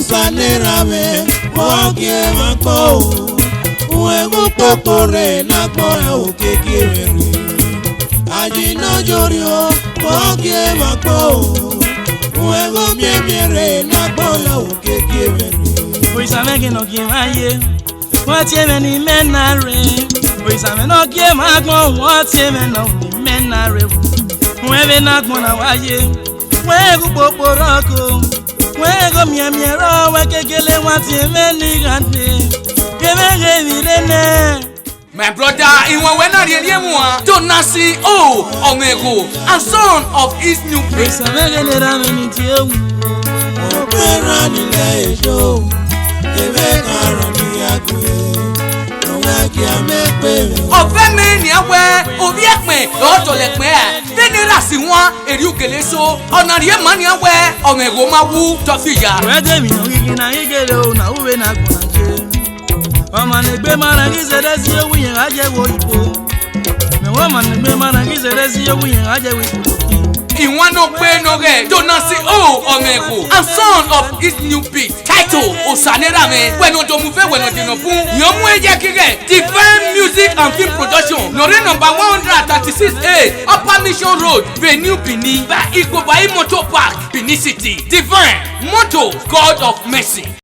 osanera me wogie mako uego pokore na gboya okekere ajina jorio wogie mako uego miemiere na gboya okekere oisame ke no kie maye wọ́n ti ẹ̀mẹ̀ ní mẹ́nà rẹ̀ òyìnbó náà kí ẹ máa gbọ́n wọ́n ti ẹ̀mẹ̀ náà ní mẹ́nà rẹ̀ wọ́n ẹ̀mẹ̀ náà gbọ́n náà wáyé wọ́n ẹ̀kú gbogbo rọ́ọ̀kù wọ́n ẹ̀kú miẹ̀mí ẹ̀rọ wọ́n kékeré wọ́n ti ẹ̀mẹ̀ ní gàdé kẹ́mẹ́ kẹ́mí lẹ́nẹ̀. My brother, in one when I hear him, don't not see Omego, a son of his new place. òyìnbó kẹ́lẹ́ rà mí ní tiẹ̀ wù. ọ̀pẹ̀rẹ̀ nílẹ̀ èso kẹ́mẹ́ karùn-ún ní àgbẹ̀ lọ́wọ́ kí a mẹ́pẹ̀rẹ̀. ọ̀fẹ́ mi ní ẹwẹ́ orí ẹ̀pẹ̀ lọ́jọ́lẹ̀pẹ̀ ẹ̀ fẹ́ni rà sí wọn èrè òkèlè so ọ̀nà rí ẹ̀mọ́ ní ẹwẹ́ Omego máa wú tọ́fìyà. wẹ́ẹ́dẹ̀ mi náà kíkì náà kíkèrè o náà wúwe náà gbọ̀n náà jẹ́ ọmọ nígbẹ́ mara kí sẹ́dẹ̀ sí ewu yẹn á jẹ́ wo ìbò mẹ́wọ́n ọmọ nígbẹ́ mara kí sẹ́dẹ̀ sí ewu yẹn á jẹ́ wo ìbò. ìwọ́n náà pé nọ́gẹ̀ don't see Omego and son of his new beat title osanerame wẹ̀nọ̀dọ̀mùfẹ́ wẹ̀nọ̀dìnà fún yọ̀mú ẹ̀jẹ̀ kíkẹ́ Divine Music and Film Production lórí nọ́mbà 136A Upper Mission Road Benin Benin by Igbobayi Motor Park Benin City. Divine Motto God of Mercy.